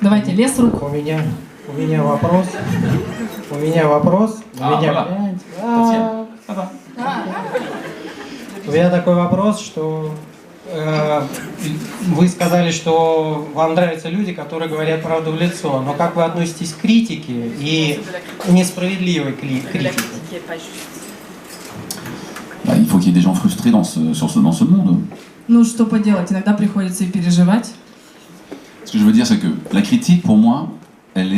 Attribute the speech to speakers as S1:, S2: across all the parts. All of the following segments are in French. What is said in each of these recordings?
S1: Давайте, лес рук.
S2: У меня вопрос. У меня вопрос. У меня такой вопрос, что вы сказали, что вам нравятся люди, которые говорят правду в лицо. Но как вы относитесь к критике и несправедливой критике?
S3: Il faut qu'il y ait des gens frustrés dans ce monde.
S1: Ну, что поделать, иногда приходится и переживать.
S3: Ce que je veux dire, c'est que la critique, pour moi, elle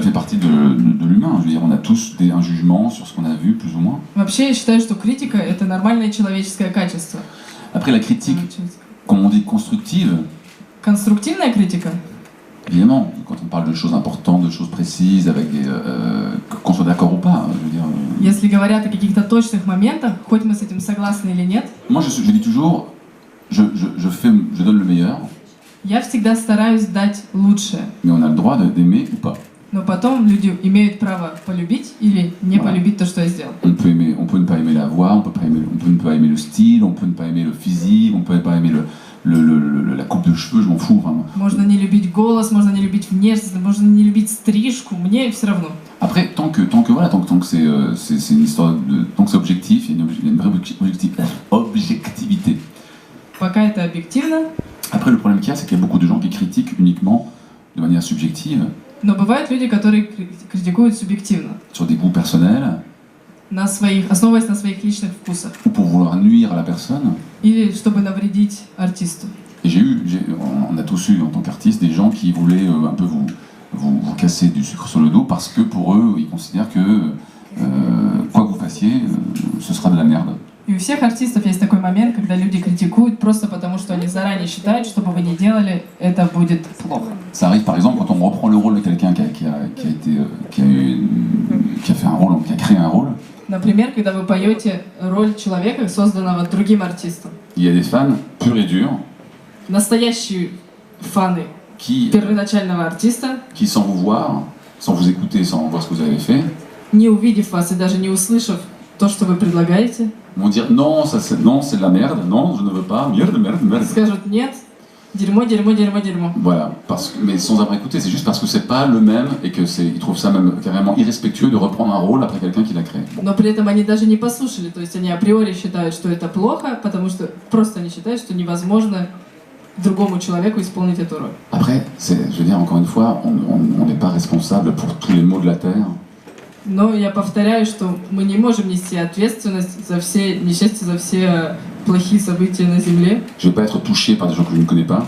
S3: fait partie de l'humain. Je veux dire, on a tous un jugement sur ce qu'on a vu, plus ou moins.
S1: Вообще, я считаю, что критика — это нормальное человеческое качество.
S3: Après, la critique, comme on dit, constructive.
S1: Конструктивная критика?
S3: Évidemment, quand on parle de choses importantes, de choses précises, avec qu'on soit d'accord ou pas, je veux dire.
S1: Если говорят о каких-то точных моментах, хоть мы с этим согласны или нет.
S3: Moi, je dis toujours, je donne le meilleur.
S1: Я всегда стараюсь дать лучшее.
S3: Mais on a le droit d'aimer ou pas.
S1: Но потом люди имеют право полюбить или не полюбить то, что я сделал.
S3: On peut ne pas aimer la voix, on peut ne pas aimer le style, on peut ne pas aimer le physique, on peut ne pas aimer la coupe de cheveux, je m'en fous vraiment.
S1: Можно не любить голос, можно не любить внешность, можно не любить стрижку, мне все равно.
S3: Après, tant que c'est une histoire tant que c'est objectif, il y a une vraie objectivité.
S1: Пока это объективно.
S3: Après, le problème qu'il y a, c'est qu'il y a beaucoup de gens qui critiquent uniquement de manière subjective.
S1: Но бывают люди, которые критикуют субъективно.
S3: Sur des goûts personnels.
S1: Основываясь на своих личных вкусах.
S3: Ou pour vouloir nuire à la personne.
S1: Или чтобы навредить артисту.
S3: Et on a tous eu en tant qu'artiste des gens qui voulaient un peu vous casser du sucre sur le dos parce que pour eux, ils considèrent que quoi que vous fassiez, ce sera de la merde.
S1: И у всех артистов есть такой момент, когда люди критикуют просто потому, что они заранее считают, что бы вы ни делали, это будет плохо.
S3: Ça arrive par exemple quand on reprend le rôle de quelqu'un qui a fait un rôle, qui a créé un rôle.
S1: Например, когда вы поете роль человека, созданного другим артистом.
S3: Il y a des fans purs et durs.
S1: Настоящие фаны первоначального артиста.
S3: Qui sans vous voir, sans vous écouter, sans voir ce que vous avez fait.
S1: Не увидев вас и даже не услышав то, что вы предлагаете.
S3: Vont dire non, c'est de la merde, non, je ne veux pas, merde.
S1: Скажут нет, дерьмо.
S3: Voilà, mais sans avoir écouté, c'est juste parce que c'est pas le même et que ils trouvent ça même carrément irrespectueux de reprendre un rôle après quelqu'un qui l'a créé. Bon.
S1: Но при этом они даже не послушали, то есть они априори считают, что это плохо, потому что просто они считают, что невозможно другому человеку исполнить эту роль.
S3: Après, je veux dire encore une fois, on n'est pas responsable pour tous les maux de la terre.
S1: Но я повторяю, что мы не можем нести ответственность за все несчастья, за все плохие события на Земле.
S3: Je vais pas être touché par des gens que je ne connais pas.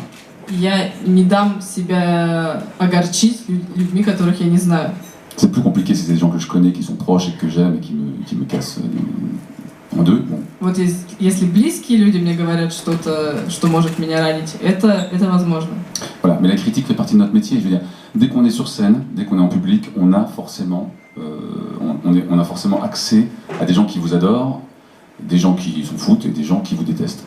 S1: Я не дам себя огорчить людьми, которых я не знаю.
S3: C'est plus compliqué si c'est des gens que je connais, qui sont proches et que j'aime et qui me cassent en deux. Bon.
S1: Вот если близкие люди мне говорят что-то, что может меня ранить, это возможно.
S3: Voilà, mais la critique fait partie de notre métier. Je veux dire, dès qu'on est sur scène, dès qu'on est en public, on a forcément accès à des gens qui vous adorent, des gens qui s'en foutent et des gens qui vous détestent.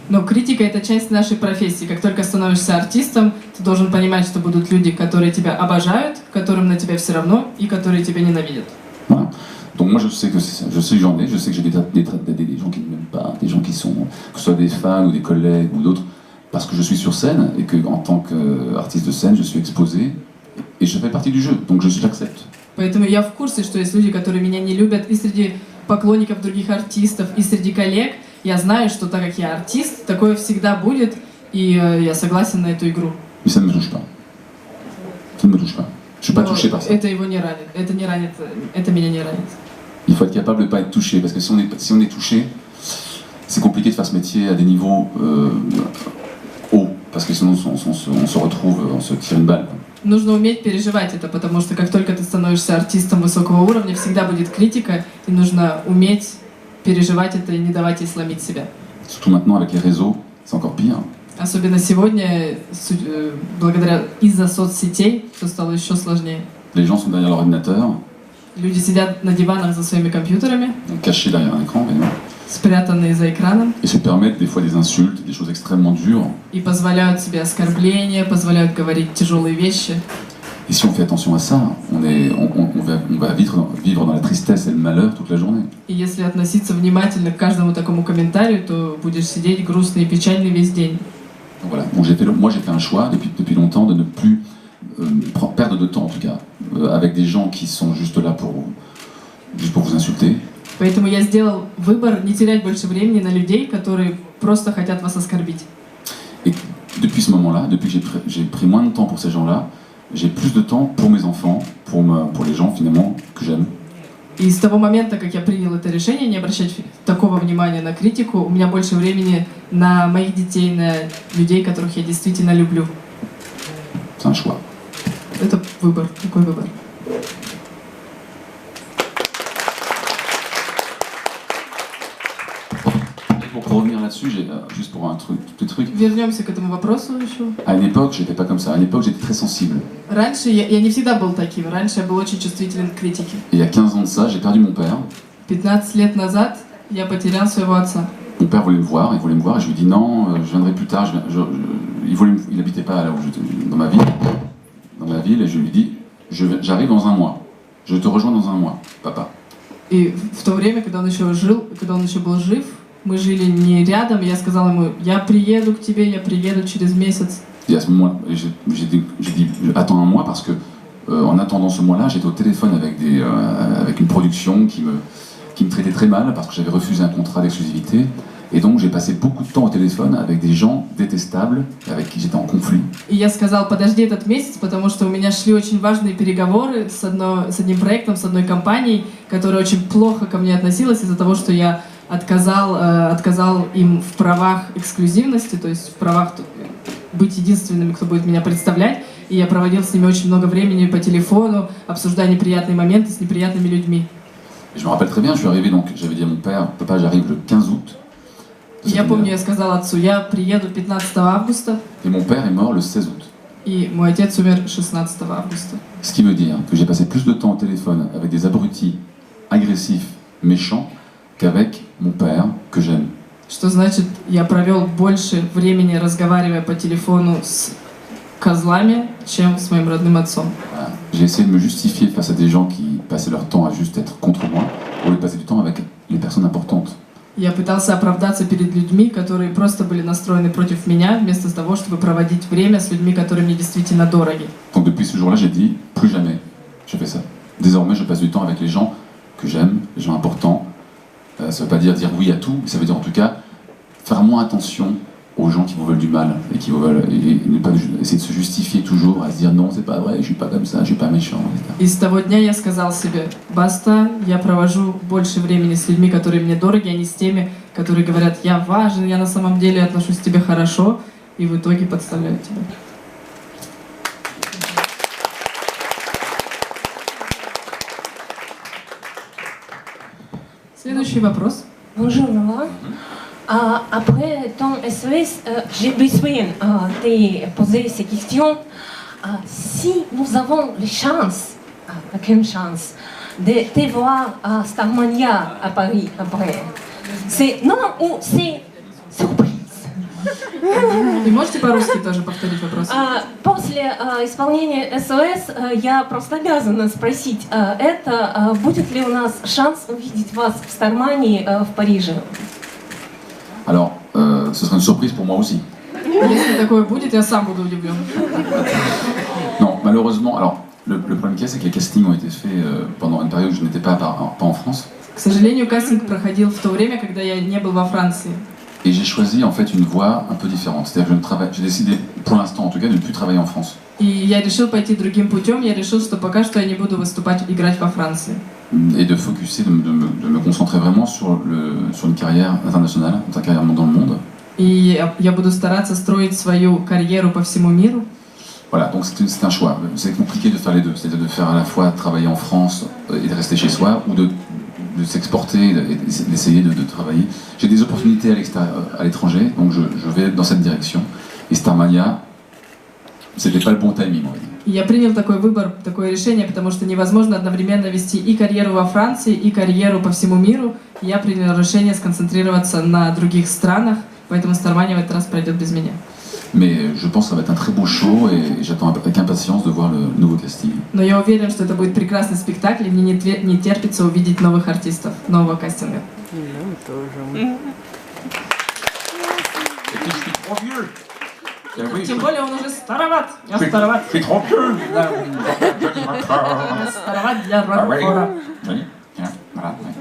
S1: Но критика — это часть нашей профессии. Как только становишься артистом, ты должен понимать, что будут люди, которые тебя обожают, которым на тебя все равно, и которые тебя ненавидят.
S3: Voilà. Donc moi je sais que j'en ai, je sais que j'ai des gens qui ne m'aiment pas, des gens qui sont, que ce soit des fans ou des collègues ou d'autres, parce que je suis sur scène et que en tant qu'artiste de scène, je suis exposé et je fais partie du jeu, donc j'accepte.
S1: Поэтому я в курсе, что есть люди, которые меня не любят, и среди поклонников других артистов, и среди коллег. Я знаю, что так как я артист, такое всегда будет, и я согласен на эту игру.
S3: Mais ça ne me touche pas. Ça ne me touche pas. Je suis pas touché par ça.
S1: Это его не ранит. Это меня не ранит.
S3: Il faut être capable de ne pas être touché, parce que si on est touché, c'est compliqué de faire ce métier à des niveaux hauts, parce que sinon on se retrouve, on se tire une balle.
S1: Нужно уметь переживать это, потому что как только ты становишься артистом высокого уровня, всегда будет критика, и нужно уметь переживать это и не давать ей сломить себя.
S3: Surtout maintenant avec les réseaux, c'est encore pire.
S1: Особенно сегодня, из-за соцсетей, все стало еще сложнее.
S3: Les gens sont derrière leur ordinateur.
S1: Люди сидят на диванах за своими компьютерами.
S3: Cachés derrière un écran, évidemment.
S1: Спрятанные за экраном.
S3: Et se permettent des fois des insultes, des choses extrêmement dures.
S1: И позволяют себе оскорбления, позволяют говорить тяжелые вещи.
S3: Et si on fait attention à ça, on va vivre dans la tristesse et le malheur toute la journée.
S1: И если относиться внимательно к каждому такому комментарию, то будешь сидеть грустный и печальный весь день.
S3: Donc voilà. Bon, moi j'ai fait un choix depuis longtemps de ne plus perdre de temps en tout cas, avec des gens qui sont juste là juste pour vous insulter.
S1: Поэтому я сделал выбор не терять больше времени на людей, которые просто хотят вас оскорбить.
S3: Et depuis ce moment-là, depuis que j'ai pris moins de temps pour ces gens-là, j'ai plus de temps pour mes enfants, pour les gens finalement que j'aime.
S1: И с того момента, как я принял это решение, не обращать такого внимания на критику, у меня больше времени на моих детей, на людей, которых я действительно люблю.
S3: C'est un choix.
S1: Это выбор, такой выбор.
S3: Pour revenir là-dessus, juste pour un petit truc.
S1: Вернемся к этому вопросу еще.
S3: À une époque, j'étais pas comme ça. À une époque, j'étais très sensible.
S1: Раньше я не всегда был таким. Раньше я был очень чувствителен к критике.
S3: Et il y a 15 ans de ça, j'ai perdu mon père.
S1: 15 лет назад я потерял своего отца.
S3: Mon père voulait me voir, et je lui ai dit non, je viendrai plus tard. Il habitait pas là où dans ma ville, et je lui ai dit j'arrive dans un mois. Je te rejoins dans un mois, papa.
S1: И в то время, когда он еще был жив, мы жили не рядом, и я сказала ему, я приеду к тебе, я приеду через месяц.
S3: Et à ce moment-là, j'ai dit attends un mois parce que en attendant ce mois-là, j'étais au téléphone avec une production qui me traitait très mal parce que j'avais refusé un contrat d'exclusivité. Et donc j'ai passé beaucoup de temps au téléphone avec des gens détestables avec qui j'étais en conflit.
S1: И я сказал, подожди этот месяц, потому что у меня шли очень важные переговоры с одним проектом, с одной компанией, которая очень плохо ко мне относилась из-за того, что я отказал им в правах эксклюзивности, то есть в правах быть единственными, кто будет меня представлять. И я проводил с ними очень много времени по телефону, обсуждая неприятные моменты с неприятными людьми.
S3: Et je me rappelle très bien, je suis arrivé, donc j'avais dit à mon père, papa, j'arrive le 15 août.
S1: Я помню, я сказала отцу, я приеду 15 августа.
S3: Et mon père est mort le 16 août.
S1: И мой отец умер 16 августа.
S3: Ce qui veut dire que j'ai passé plus de temps au téléphone avec des abrutis agressifs, méchants, qu'avec mon père que j'aime.
S1: Что значит, я провел больше времени, разговаривая по телефону с козлами, чем с моим родным отцом.
S3: Voilà. J'ai essayé de me justifier face à des gens qui passaient leur temps à juste être contre moi, au lieu de passer du temps avec les personnes importantes.
S1: Я пытался оправдаться перед людьми, которые просто были настроены против меня, вместо того, чтобы проводить время с людьми, которые мне действительно дороги.
S3: Donc depuis ce jour-là, j'ai dit, plus jamais je fais ça. Désormais, je passe du temps avec les gens que j'aime, les gens importants. Ça ne veut pas dire oui à tout, mais ça veut dire en tout cas faire moins attention aux gens qui vous veulent du mal et qui vous veulent et ne pas essayer de se justifier toujours, à se dire non, c'est pas vrai, je suis pas comme ça, je suis pas méchant, etc.
S1: И с того дня я сказал себе, баста, я провожу больше времени с людьми, которые мне дороги, а не с теми, которые говорят, я важен, я на самом деле отношусь к тебе хорошо, и в итоге подставляю тебя. Следующий вопрос.
S4: Bonjour Laurent. Après ton SOS, j'ai besoin de poser ces questions. Si nous avons la chance, aucune chance, de te voir à Starmania à Paris après, c'est non ou c'est surprise?
S1: И можете по-русски тоже повторить вопрос?
S4: После исполнения СОС я просто обязана спросить, это будет ли у нас шанс увидеть вас в Стармании в Париже?
S3: Alors, ce sera une surprise pour moi aussi.
S1: Если такое будет, я сам буду удивлен.
S3: Non, malheureusement, alors le problème qu'il y a, c'est que les castings ont été faits pendant une période où je n'étais pas en France.
S1: К сожалению, кастинг проходил в то время, когда я не был во Франции.
S3: Et j'ai choisi en fait une voie un peu différente. C'est-à-dire que j'ai décidé, pour l'instant en tout cas, de ne plus travailler en France.
S1: И я решил пойти другим путем. Я решил, что пока что я не буду выступать, играть во Франции.
S3: Et de focuser, de me concentrer vraiment sur une carrière internationale, une carrière dans le monde.
S1: И я буду стараться строить свою карьеру по всему миру.
S3: Voilà, donc c'est un choix. C'est compliqué de faire les deux, c'est-à-dire de faire à la fois travailler en France et de rester chez soi, ou de s'exporter et d'essayer de travailler. J'ai des opportunités à l'étranger, donc je vais dans cette direction. Et Starmania, c'était pas le bon timing, on va dire.
S1: Я принял такой выбор, такое решение, потому что невозможно одновременно вести и карьеру во Франции, и карьеру по всему миру. Я принял решение сконцентрироваться на других странах, поэтому Starmania в этот раз пройдет без меня.
S3: Mais je pense que ça va être un très beau show et j'attends avec impatience de voir le nouveau casting.
S1: Но я уверен, что это будет прекрасный спектакль, и мне не терпится увидеть новых артистов, нового кастинга.
S5: Нам тоже.
S3: Et que je suis trop vieux. Oui,
S1: Тем более он уже староват. Я староват.
S3: je suis trop vieux.
S1: Я староват для
S3: Ah oui.
S1: рок-н-ролла.
S3: Oui. Tiens, voilà. Oui.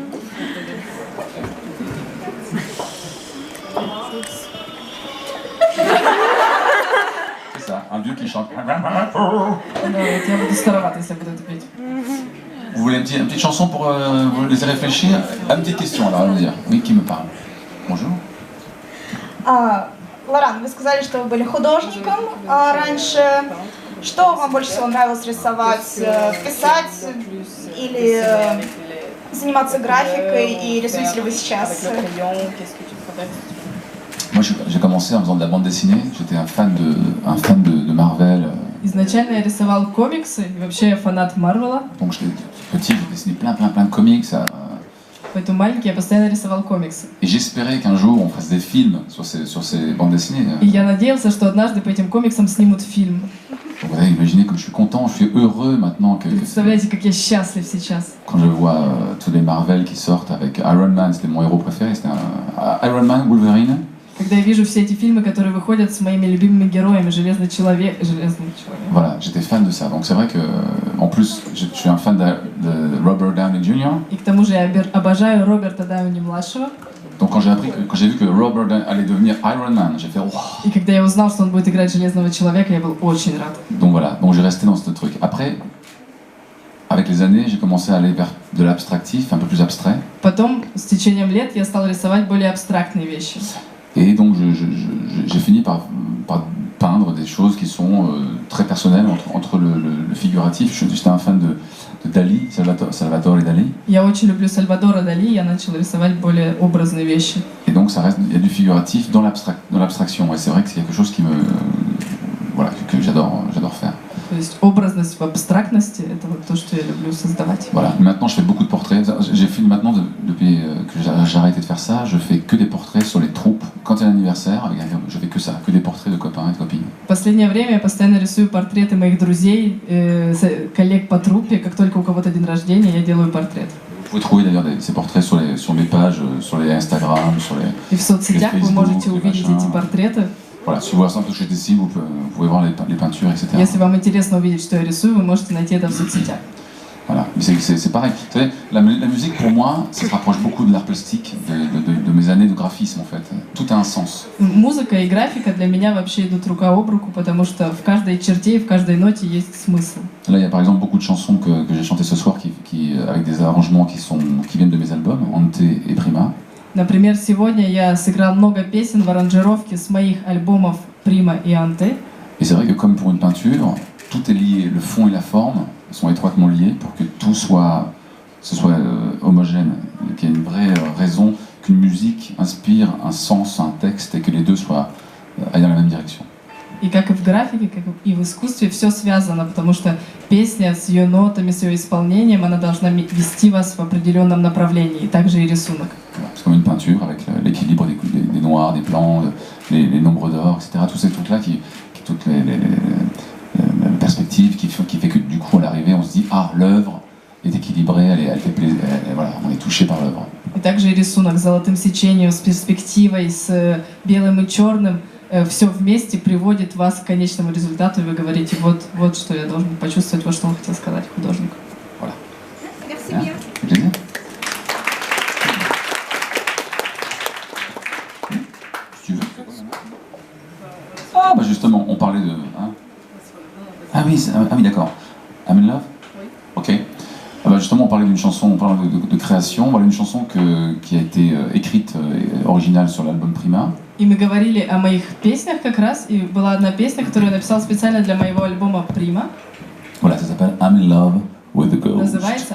S3: C'est ça, un vieux qui chante.
S1: Да, вот я буду староват, если я буду это петь.
S3: Vous voulez une petite chanson pour vous laisser réfléchir? Une petite question alors, allons dire. Oui, qui me parle? Bonjour.
S5: Лоран, вы сказали, что вы были художником раньше. Что вам больше всего нравилось рисовать? Писать или заниматься графикой? И рисуете ли вы сейчас?
S3: Moi j'ai commencé en faisant de la bande dessinée, j'étais un fan de Marvel.
S1: Изначально я рисовал комиксы, и вообще я фанат Марвела.
S3: Donc j'étais petit, j'ai dessiné plein de comics.
S1: Поэтому маленький я постоянно рисовал комиксы.
S3: Et j'espérais qu'un jour on fasse des films sur ces bandes dessinées.
S1: И я надеялся, что однажды по этим комиксам снимут фильм.
S3: Donc voilà, imaginez comme je suis content, je suis heureux maintenant que
S1: Представляете, как я счастлив сейчас.
S3: quand je vois tous les Marvel qui sortent avec Iron Man, c'était mon héros préféré, c'était Iron Man, Wolverine.
S1: Когда я вижу все эти фильмы, которые выходят с моими любимыми героями, Железный человек.
S3: Voilà, j'étais fan de ça. Donc c'est vrai que, en plus, je suis un fan de Robert Downey Jr.
S1: И к тому же я обожаю Роберта Дауни-младшего.
S3: Donc quand j'ai vu que Robert Downey allait devenir Iron Man, j'ai fait oh.
S1: И когда я узнал, что он будет играть Железного человека, я был очень рад.
S3: Donc voilà, donc j'ai resté dans ce truc. Après, avec les années, j'ai commencé à aller vers de l'abstractif, un peu plus abstrait.
S1: Потом, с течением лет, я стал рисовать более абстрактные вещи.
S3: Et donc j'ai fini par peindre des choses qui sont très personnelles entre le figuratif. J'étais un fan de Dali, Salvatore Dali.
S1: Я очень люблю Сальвадора Дали, я начал рисовать более образные вещи.
S3: Et donc ça reste, il y a du figuratif dans l'abstraction. Et c'est vrai que c'est quelque chose qui que j'adore faire.
S1: То есть образность в абстрактности, это вот то, что я люблю создавать.
S3: Voilà. Maintenant, je fais beaucoup de portraits. J'ai fait maintenant, depuis que j'ai arrêté de faire ça, je fais que des portraits sur les troupes. Quand il y a un anniversaire, je fais que ça, que des portraits de copains et de copines.
S1: В последнее время я постоянно рисую портреты моих друзей, коллег по труппе. Как только у кого-то день рождения, я делаю портрет.
S3: Vous pouvez trouver d'ailleurs ces portraits sur mes pages, sur les Instagram, sur les.
S1: И в соцсетях вы
S3: Facebook,
S1: можете увидеть эти портреты.
S3: Voilà, si vous voulez savoir ce que je dessine, vous pouvez voir les peintures, etc.
S1: Если вам интересно увидеть, что я рисую, вы можете найти это в соцсетях.
S3: Voilà, mais c'est pareil. Vous savez, la musique pour moi, ça se rapproche beaucoup de l'art plastique, de mes années de graphisme en fait. Tout a un sens.
S1: Музыка и графика для меня вообще идут рука об руку, потому что в каждой черте и в каждой ноте есть смысл.
S3: Là, il y a par exemple beaucoup de chansons que j'ai chantées ce soir avec des arrangements qui viennent de mes albums, Ante et Prima.
S1: Например, сегодня я сыграл много песен в аранжировке с моих альбомов «Прима» и «Анте».
S3: Et c'est vrai que comme pour une peinture, tout est lié, le fond et la forme sont étroitement liés pour que tout soit homogène, qu'il y ait une vraie raison qu'une musique inspire un sens, un texte et que les deux aillent dans la même direction.
S1: И как и в графике, как и в искусстве, все связано, потому что песня с ее нотами, с ее исполнением, она должна вести вас в определенном направлении, и также и рисунок.
S3: C'est comme une peinture avec l'équilibre des noirs, des blancs, les nombres d'or, etc. Tous ces trucs-là, toutes les perspectives qui fait que du coup à l'arrivée on se dit ah l'œuvre est équilibrée, elle fait plaisir, voilà, on est touché par l'œuvre.
S1: И также и рисунок с золотым сечением, с перспективой, с белым и черным. Все вместе приводит вас к конечному результату, и вы говорите, вот что я должен почувствовать, вот что он хотел сказать художник.
S3: Voilà.
S5: Merci
S3: Hein?
S5: bien.
S3: Plaisir. Si tu veux. Ah bah justement, on parlait de. Hein? Ah oui, d'accord. I'm in love.
S1: Oui.
S3: Ok. Ah bah justement, on parlait d'une chanson, on parlait de création. Voilà une chanson qui a été écrite originale sur l'album Prima.
S1: И мы говорили о моих песнях как раз, и была одна песня, которую я написал специально для моего альбома «Прима».
S3: Voilà, ça s'appelle I'm in love with the Ghost.
S1: Называется